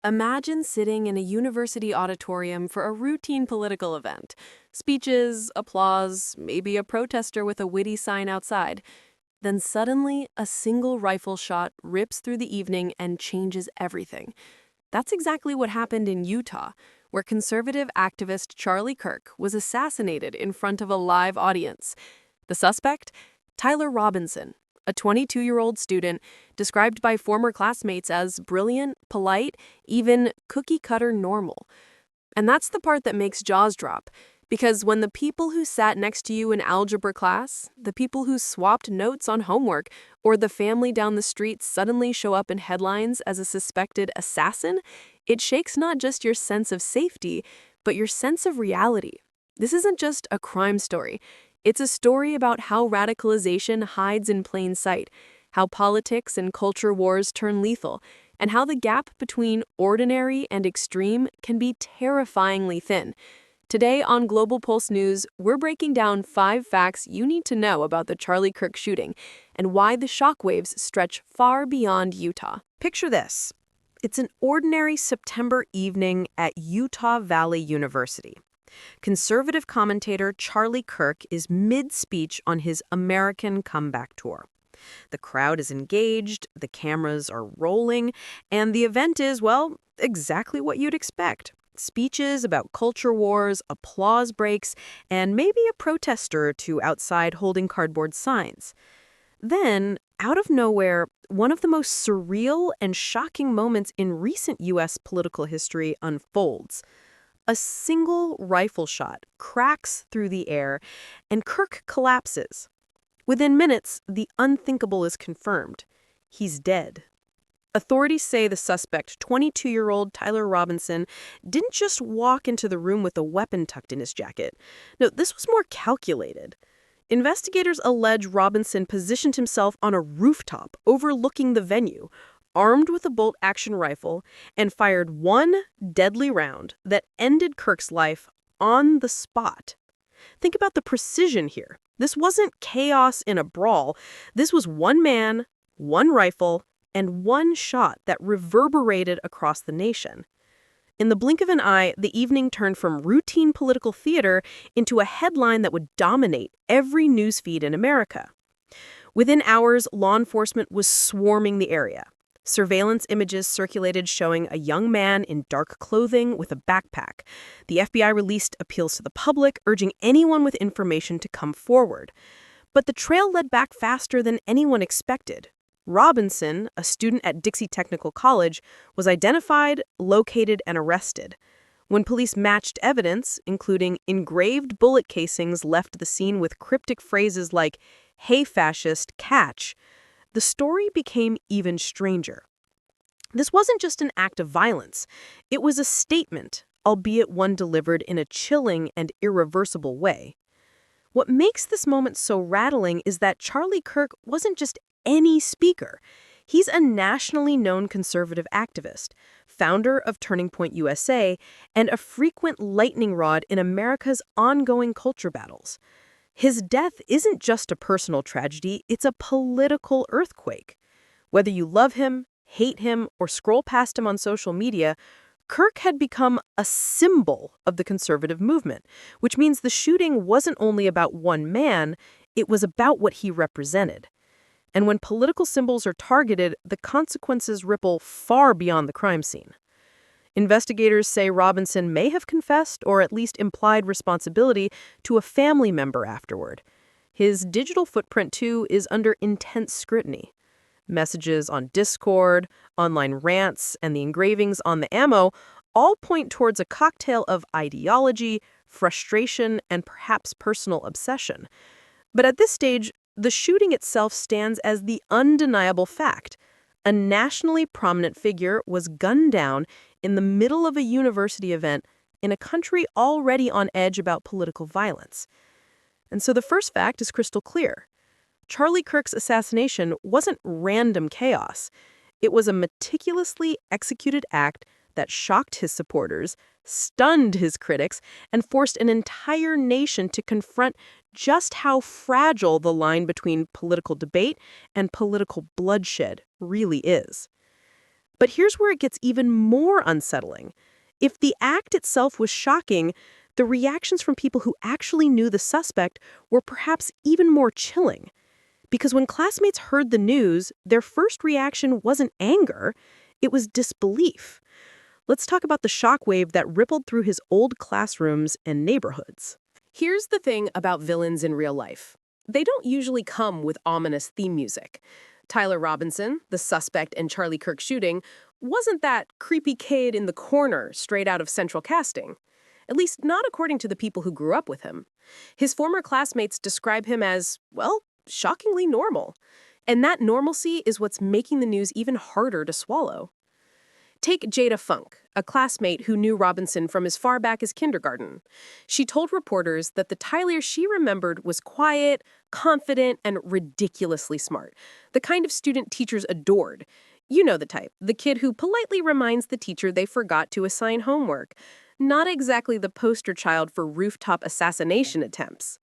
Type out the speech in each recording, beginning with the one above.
Imagine sitting in a university auditorium for a routine political event. Speeches, applause, maybe a protester with a witty sign outside. Then suddenly, a single rifle shot rips through the evening and changes everything. That's exactly what happened in Utah, where conservative activist Charlie Kirk was assassinated in front of a live audience. The suspect? Tyler Robinson, a 22-year-old student described by former classmates as brilliant, polite, even cookie-cutter normal. And that's the part that makes jaws drop, because when the people who sat next to you in algebra class, the people who swapped notes on homework, or the family down the street suddenly show up in headlines as a suspected assassin, it shakes not just your sense of safety, but your sense of reality. This isn't just a crime story. It's a story about how radicalization hides in plain sight, how politics and culture wars turn lethal, and how the gap between ordinary and extreme can be terrifyingly thin. Today on Global Pulse News, we're breaking down 5 facts you need to know about the Charlie Kirk shooting and why the shockwaves stretch far beyond Utah. Picture this. It's an ordinary September evening at Utah Valley University. Conservative commentator Charlie Kirk is mid-speech on his American comeback tour. The crowd is engaged, the cameras are rolling, and the event is, well, exactly what you'd expect. Speeches about culture wars, applause breaks, and maybe a protester or two outside holding cardboard signs. Then, out of nowhere, one of the most surreal and shocking moments in recent U.S. political history unfolds. A single rifle shot cracks through the air, and Kirk collapses. Within minutes, the unthinkable is confirmed. He's dead. Authorities say the suspect, 22-year-old Tyler Robinson, didn't just walk into the room with a weapon tucked in his jacket. No, this was more calculated. Investigators allege Robinson positioned himself on a rooftop overlooking the venue, armed with a bolt-action rifle, and fired one deadly round that ended Kirk's life on the spot. Think about the precision here. This wasn't chaos in a brawl. This was one man, one rifle, and one shot that reverberated across the nation. In the blink of an eye, the evening turned from routine political theater into a headline that would dominate every newsfeed in America. Within hours, law enforcement was swarming the area. Surveillance images circulated showing a young man in dark clothing with a backpack. The FBI released appeals to the public, urging anyone with information to come forward. But the trail led back faster than anyone expected. Robinson, a student at Dixie Technical College, was identified, located, and arrested. When police matched evidence, including engraved bullet casings left the scene with cryptic phrases like, "Hey fascist, catch," the story became even stranger. This wasn't just an act of violence. It was a statement, albeit one delivered in a chilling and irreversible way. What makes this moment so rattling is that Charlie Kirk wasn't just any speaker. He's a nationally known conservative activist, founder of Turning Point USA, and a frequent lightning rod in America's ongoing culture battles. His death isn't just a personal tragedy, it's a political earthquake. Whether you love him, hate him, or scroll past him on social media, Kirk had become a symbol of the conservative movement, which means the shooting wasn't only about one man, it was about what he represented. And when political symbols are targeted, the consequences ripple far beyond the crime scene. Investigators say Robinson may have confessed or at least implied responsibility to a family member afterward. His digital footprint, too, is under intense scrutiny. Messages on Discord, online rants, and the engravings on the ammo all point towards a cocktail of ideology, frustration, and perhaps personal obsession. But at this stage, the shooting itself stands as the undeniable fact. A nationally prominent figure was gunned down in the middle of a university event in a country already on edge about political violence. And so the first fact is crystal clear. Charlie Kirk's assassination wasn't random chaos. It was a meticulously executed act that shocked his supporters, stunned his critics, and forced an entire nation to confront just how fragile the line between political debate and political bloodshed really is. But here's where it gets even more unsettling. If the act itself was shocking, the reactions from people who actually knew the suspect were perhaps even more chilling. Because when classmates heard the news, their first reaction wasn't anger, it was disbelief. Let's talk about the shockwave that rippled through his old classrooms and neighborhoods. Here's the thing about villains in real life. They don't usually come with ominous theme music. Tyler Robinson, the suspect in Charlie Kirk shooting, wasn't that creepy kid in the corner straight out of Central Casting. At least not according to the people who grew up with him. His former classmates describe him as, well, shockingly normal. And that normalcy is what's making the news even harder to swallow. Take Jada Funk, a classmate who knew Robinson from as far back as kindergarten. She told reporters that the Tyler she remembered was quiet, confident, and ridiculously smart. The kind of student teachers adored. You know the type, the kid who politely reminds the teacher they forgot to assign homework. Not exactly the poster child for rooftop assassination attempts.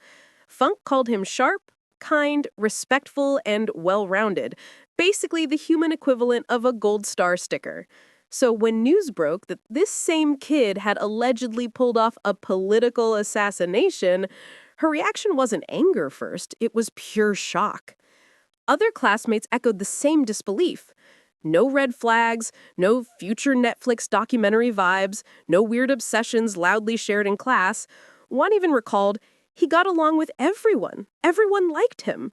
Funk called him sharp, kind, respectful, and well-rounded. Basically the human equivalent of a gold star sticker. So when news broke that this same kid had allegedly pulled off a political assassination, her reaction wasn't anger first, it was pure shock. Other classmates echoed the same disbelief. No red flags, no future Netflix documentary vibes, no weird obsessions loudly shared in class. One even recalled, he got along with everyone. Everyone liked him.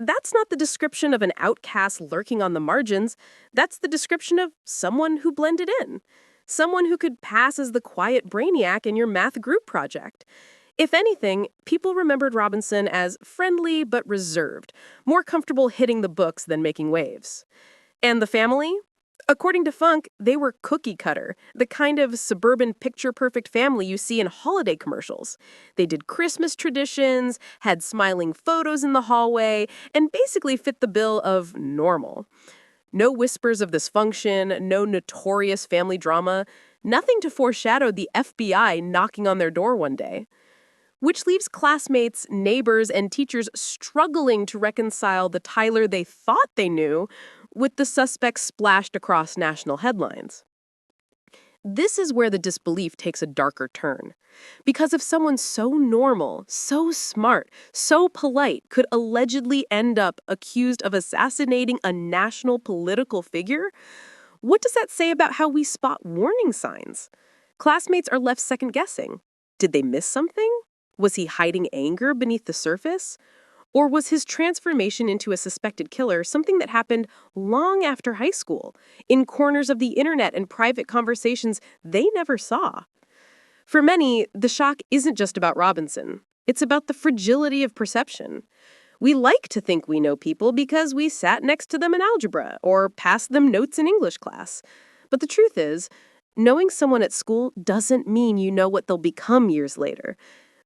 That's not the description of an outcast lurking on the margins. That's the description of someone who blended in. Someone who could pass as the quiet brainiac in your math group project. If anything, people remembered Robinson as friendly but reserved, more comfortable hitting the books than making waves. And the family? According to Funk, they were cookie cutter, the kind of suburban picture-perfect family you see in holiday commercials. They did Christmas traditions, had smiling photos in the hallway, and basically fit the bill of normal. No whispers of dysfunction, no notorious family drama, nothing to foreshadow the FBI knocking on their door one day. Which leaves classmates, neighbors, and teachers struggling to reconcile the Tyler they thought they knew with the suspect splashed across national headlines. This is where the disbelief takes a darker turn. Because if someone so normal, so smart, so polite could allegedly end up accused of assassinating a national political figure, what does that say about how we spot warning signs? Classmates are left second-guessing. Did they miss something? Was he hiding anger beneath the surface? Or was his transformation into a suspected killer something that happened long after high school, in corners of the internet and private conversations they never saw? For many, the shock isn't just about Robinson. It's about the fragility of perception. We like to think we know people because we sat next to them in algebra or passed them notes in English class. But the truth is, knowing someone at school doesn't mean you know what they'll become years later.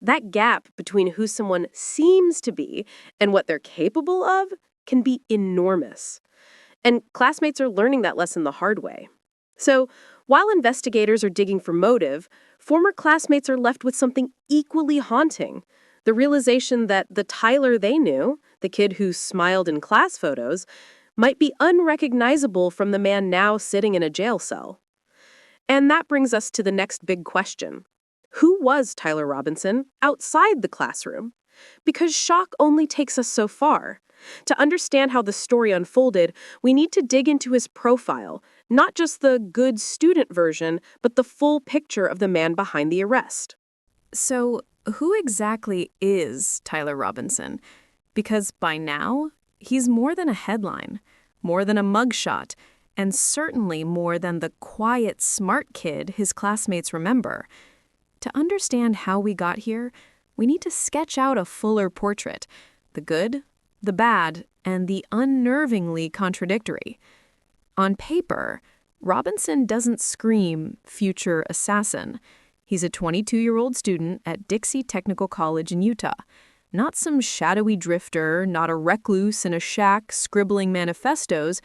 That gap between who someone seems to be and what they're capable of can be enormous. And classmates are learning that lesson the hard way. So, while investigators are digging for motive, former classmates are left with something equally haunting. The realization that the Tyler they knew, the kid who smiled in class photos, might be unrecognizable from the man now sitting in a jail cell. And that brings us to the next big question. Who was Tyler Robinson outside the classroom? Because shock only takes us so far. To understand how the story unfolded, we need to dig into his profile, not just the good student version, but the full picture of the man behind the arrest. So, who exactly is Tyler Robinson? Because by now, he's more than a headline, more than a mugshot, and certainly more than the quiet, smart kid his classmates remember. To understand how we got here, we need to sketch out a fuller portrait, the good, the bad, and the unnervingly contradictory. On paper, Robinson doesn't scream future assassin. He's a 22-year-old student at Dixie Technical College in Utah. Not some shadowy drifter, not a recluse in a shack scribbling manifestos,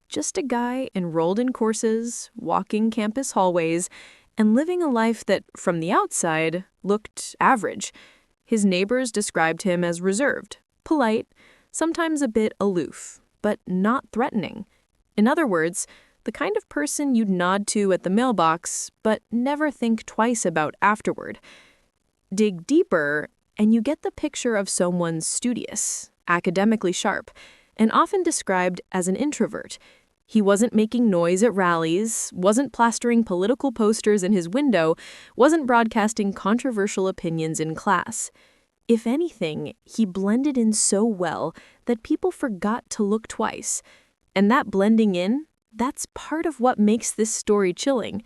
just a guy enrolled in courses, walking campus hallways, and living a life that, from the outside, looked average. His neighbors described him as reserved, polite, sometimes a bit aloof, but not threatening. In other words, The kind of person you'd nod to at the mailbox, but never think twice about afterward. Dig deeper, and you get the picture of someone studious, academically sharp, and often described as an introvert. He wasn't making noise at rallies, wasn't plastering political posters in his window, wasn't broadcasting controversial opinions in class. If anything, he blended in so well that people forgot to look twice. And that blending in, that's part of what makes this story chilling,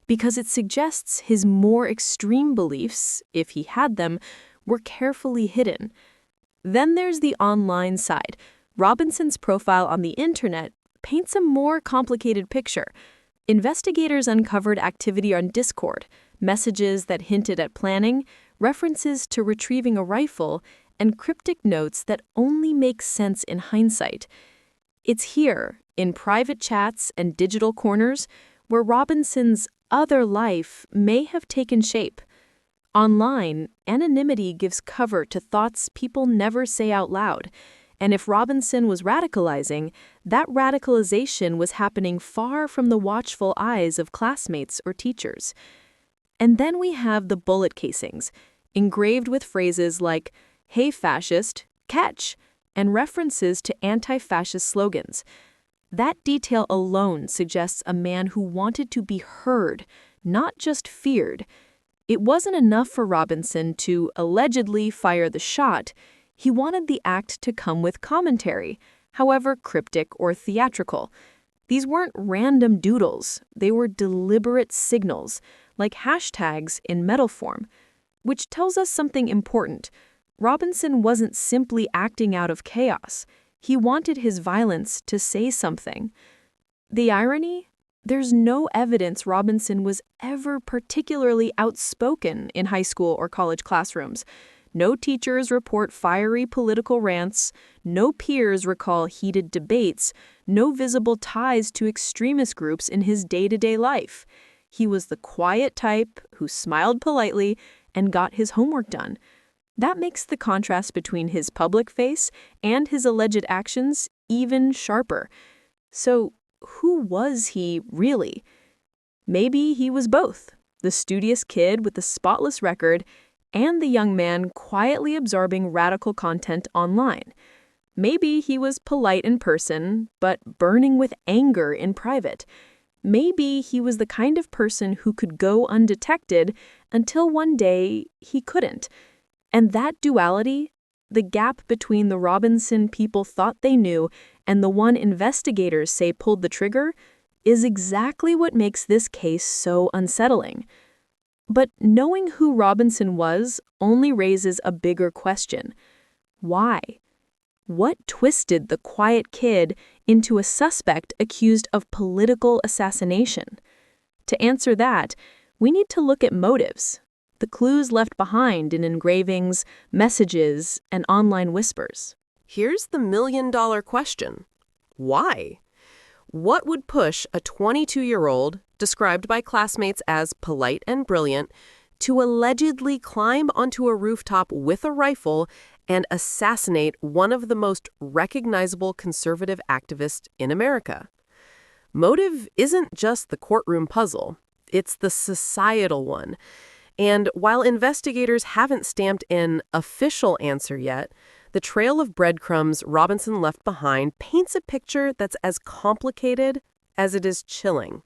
because it suggests his more extreme beliefs, if he had them, were carefully hidden. Then there's the online side. Robinson's profile on the internet paints a more complicated picture. Investigators uncovered activity on Discord, messages that hinted at planning, references to retrieving a rifle, and cryptic notes that only make sense in hindsight. It's here, in private chats and digital corners, where Robinson's other life may have taken shape. Online, anonymity gives cover to thoughts people never say out loud. And if Robinson was radicalizing, that radicalization was happening far from the watchful eyes of classmates or teachers. And then we have the bullet casings, engraved with phrases like, "Hey fascist, catch," and references to anti-fascist slogans. That detail alone suggests a man who wanted to be heard, not just feared. It wasn't enough for Robinson to allegedly fire the shot. He wanted the act to come with commentary, however cryptic or theatrical. These weren't random doodles, they were deliberate signals, like hashtags in metal form, which tells us something important. Robinson wasn't simply acting out of chaos. He wanted his violence to say something. The irony? There's no evidence Robinson was ever particularly outspoken in high school or college classrooms. No teachers report fiery political rants, no peers recall heated debates, no visible ties to extremist groups in his day-to-day life. He was the quiet type who smiled politely and got his homework done. That makes the contrast between his public face and his alleged actions even sharper. So, who was he really? Maybe he was both, the studious kid with the spotless record and the young man quietly absorbing radical content online. Maybe he was polite in person, but burning with anger in private. Maybe he was the kind of person who could go undetected until one day he couldn't. And that duality, the gap between the Robinson people thought they knew and the one investigators say pulled the trigger, is exactly what makes this case so unsettling. But knowing who Robinson was only raises a bigger question. Why? What twisted the quiet kid into a suspect accused of political assassination? To answer that, we need to look at motives, the clues left behind in engravings, messages, and online whispers. Here's the million-dollar question. Why? What would push a 22-year-old, described by classmates as polite and brilliant, to allegedly climb onto a rooftop with a rifle and assassinate one of the most recognizable conservative activists in America? Motive isn't just the courtroom puzzle, it's the societal one. And while investigators haven't stamped an official answer yet, the trail of breadcrumbs Robinson left behind paints a picture that's as complicated as it is chilling.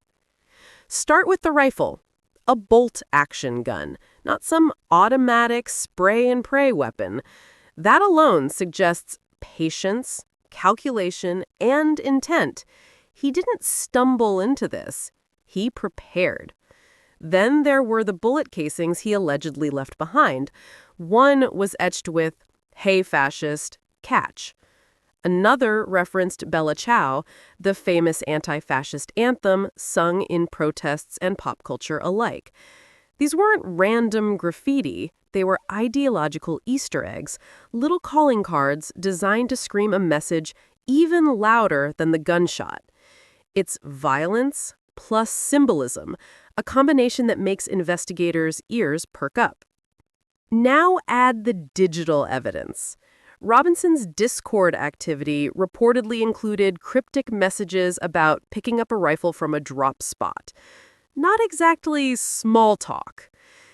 Start with the rifle, a bolt-action gun, not some automatic spray-and-pray weapon. That alone suggests patience, calculation, and intent. He didn't stumble into this. He prepared. Then there were the bullet casings he allegedly left behind. One was etched with, "Hey fascist, catch." Another referenced Bella Ciao, the famous anti-fascist anthem sung in protests and pop culture alike. These weren't random graffiti, they were ideological Easter eggs, little calling cards designed to scream a message even louder than the gunshot. It's violence plus symbolism, a combination that makes investigators' ears perk up. Now add the digital evidence. Robinson's Discord activity reportedly included cryptic messages about picking up a rifle from a drop spot. Not exactly small talk.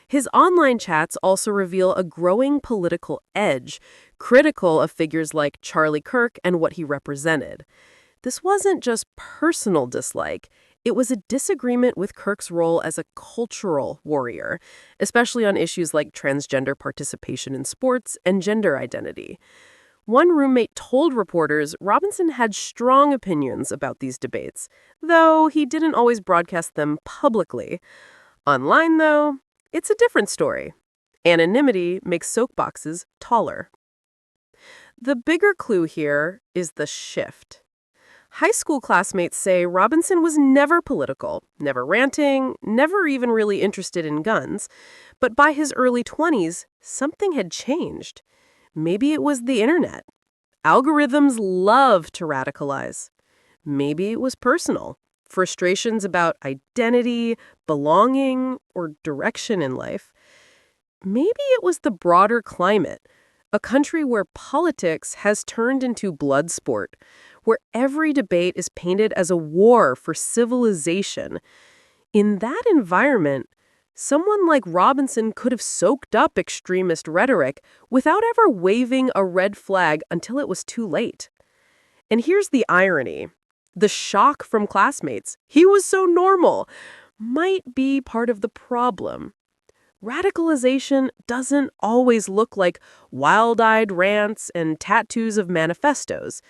His online chats also reveal a growing political edge, critical of figures like Charlie Kirk and what he represented. This wasn't just personal dislike. It was a disagreement with Kirk's role as a cultural warrior, especially on issues like transgender participation in sports and gender identity. One roommate told reporters Robinson had strong opinions about these debates, though he didn't always broadcast them publicly. Online, though, it's a different story. Anonymity makes soapboxes taller. The bigger clue here is the shift. High school classmates say Robinson was never political, never ranting, never even really interested in guns. But by his early 20s, something had changed. Maybe it was the internet. Algorithms love to radicalize. Maybe it was personal. Frustrations about identity, belonging, or direction in life. Maybe it was the broader climate, a country where politics has turned into blood sport, where every debate is painted as a war for civilization. In that environment, someone like Robinson could have soaked up extremist rhetoric without ever waving a red flag until it was too late. And here's the irony. The shock from classmates, he was so normal, might be part of the problem. Radicalization doesn't always look like wild-eyed rants and tattoos of manifestos.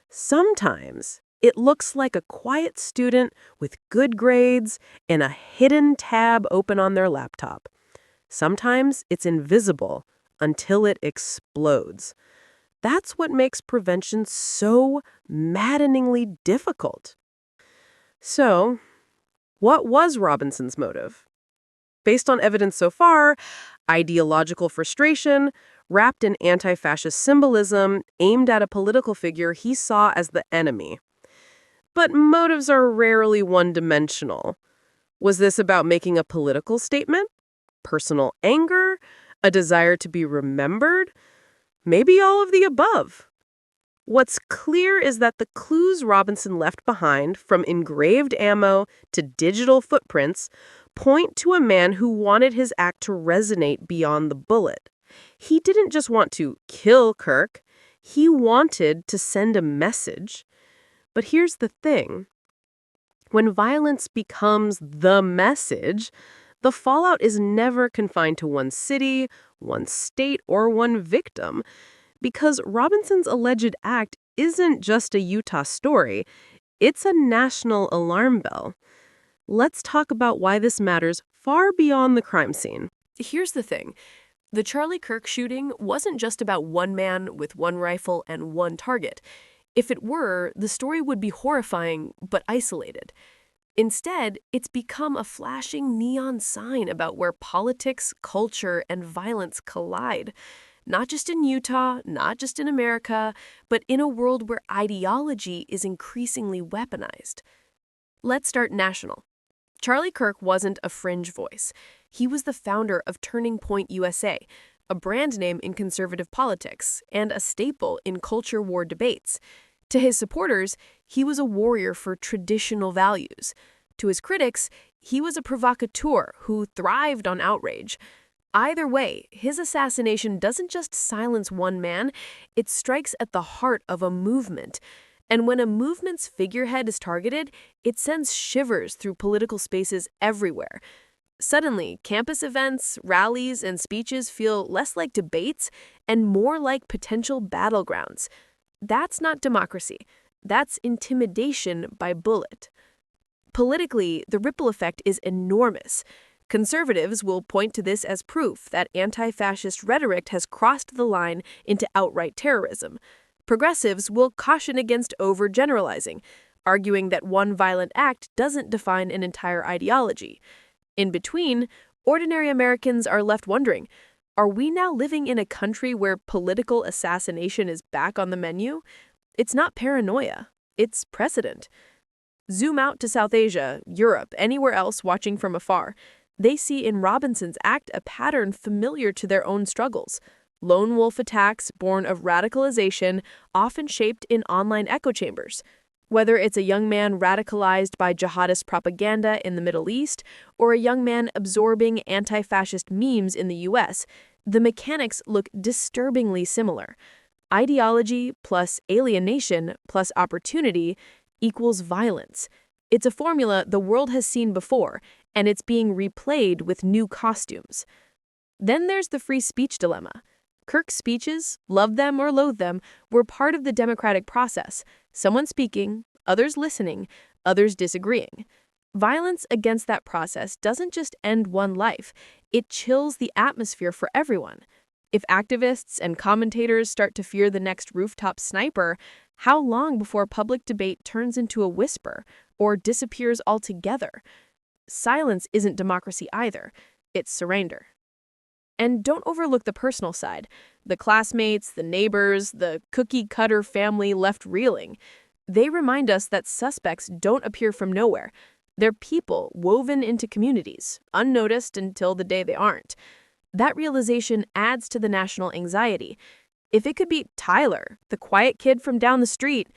Sometimes it looks like a quiet student with good grades and a hidden tab open on their laptop. Sometimes it's invisible until it explodes. That's what makes prevention so maddeningly difficult. So, what was Robinson's motive? Based on evidence so far, ideological frustration, wrapped in anti-fascist symbolism, aimed at a political figure he saw as the enemy. But motives are rarely one-dimensional. Was this about making a political statement? Personal anger? A desire to be remembered? Maybe all of the above. What's clear is that the clues Robinson left behind, from engraved ammo to digital footprints, point to a man who wanted his act to resonate beyond the bullet. He didn't just want to kill Kirk, he wanted to send a message. But here's the thing. When violence becomes the message, the fallout is never confined to one city, one state, or one victim. Because Robinson's alleged act isn't just a Utah story, it's a national alarm bell. Let's talk about why this matters far beyond the crime scene. Here's the thing. The Charlie Kirk shooting wasn't just about one man with one rifle and one target. If it were, the story would be horrifying but isolated. Instead, it's become a flashing neon sign about where politics, culture, and violence collide. Not just in Utah, not just in America, but in a world where ideology is increasingly weaponized. Let's start national. Charlie Kirk wasn't a fringe voice. He was the founder of Turning Point USA, a brand name in conservative politics and a staple in culture war debates. To his supporters, he was a warrior for traditional values. To his critics, he was a provocateur who thrived on outrage. Either way, his assassination doesn't just silence one man, it strikes at the heart of a movement. And when a movement's figurehead is targeted, it sends shivers through political spaces everywhere. Suddenly, campus events, rallies, and speeches feel less like debates and more like potential battlegrounds. That's not democracy. That's intimidation by bullet. Politically, the ripple effect is enormous. Conservatives will point to this as proof that anti-fascist rhetoric has crossed the line into outright terrorism. Progressives will caution against overgeneralizing, arguing that one violent act doesn't define an entire ideology. In between, ordinary Americans are left wondering, are we now living in a country where political assassination is back on the menu? It's not paranoia, it's precedent. Zoom out to South Asia, Europe, anywhere else watching from afar. They see in Robinson's act a pattern familiar to their own struggles. lone wolf attacks born of radicalization, often shaped in online echo chambers. Whether it's a young man radicalized by jihadist propaganda in the Middle East or a young man absorbing anti-fascist memes in the US, the mechanics look disturbingly similar. Ideology plus alienation plus opportunity equals violence. It's a formula the world has seen before, and it's being replayed with new costumes. Then there's the free speech dilemma. Kirk's speeches, love them or loathe them, were part of the democratic process. Someone speaking, others listening, others disagreeing. Violence against that process doesn't just end one life, it chills the atmosphere for everyone. If activists and commentators start to fear the next rooftop sniper, how long before public debate turns into a whisper or disappears altogether? Silence isn't democracy either, it's surrender. And don't overlook the personal side. The classmates, the neighbors, the cookie-cutter family left reeling. They remind us that suspects don't appear from nowhere. They're people woven into communities, unnoticed until the day they aren't. That realization adds to the national anxiety. If it could be Tyler, the quiet kid from down the street,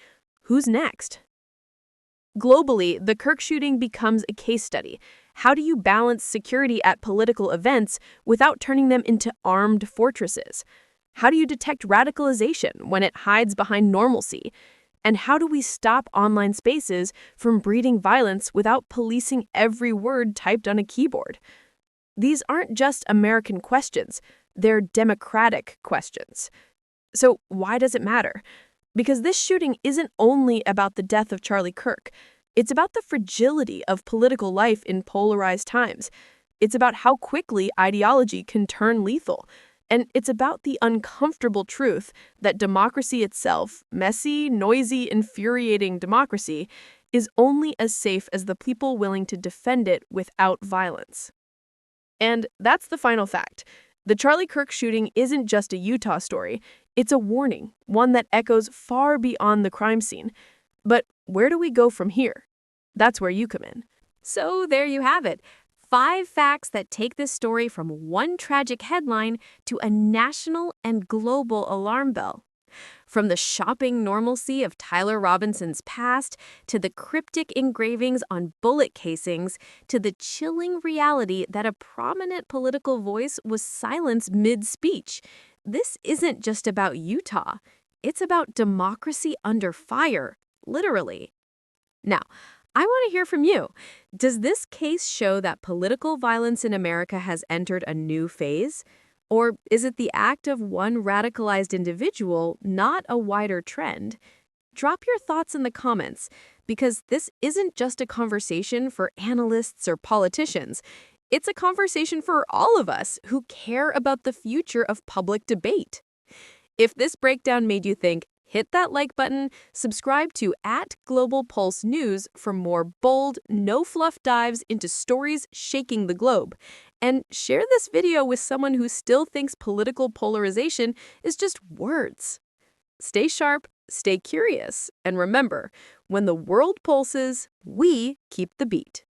who's next? Globally, the Kirk shooting becomes a case study. How do you balance security at political events without turning them into armed fortresses? How do you detect radicalization when it hides behind normalcy? And how do we stop online spaces from breeding violence without policing every word typed on a keyboard? These aren't just American questions, they're democratic questions. So why does it matter? Because this shooting isn't only about the death of Charlie Kirk. It's about the fragility of political life in polarized times. It's about how quickly ideology can turn lethal. And it's about the uncomfortable truth that democracy itself, messy, noisy, infuriating democracy, is only as safe as the people willing to defend it without violence. And that's the final fact. The Charlie Kirk shooting isn't just a Utah story. It's a warning, one that echoes far beyond the crime scene. But where do we go from here? That's where you come in. So there you have it. 5 facts that take this story from one tragic headline to a national and global alarm bell. From the shopping normalcy of Tyler Robinson's past, to the cryptic engravings on bullet casings, to the chilling reality that a prominent political voice was silenced mid-speech. This isn't just about Utah. It's about democracy under fire, literally. Now, I want to hear from you. Does this case show that political violence in America has entered a new phase? Or is it the act of one radicalized individual, not a wider trend? Drop your thoughts in the comments, because this isn't just a conversation for analysts or politicians. It's a conversation for all of us who care about the future of public debate. If this breakdown made you think, hit that like button, subscribe to @GlobalPulseNews for more bold, no-fluff dives into stories shaking the globe. And share this video with someone who still thinks political polarization is just words. Stay sharp, stay curious, and remember, when the world pulses, we keep the beat.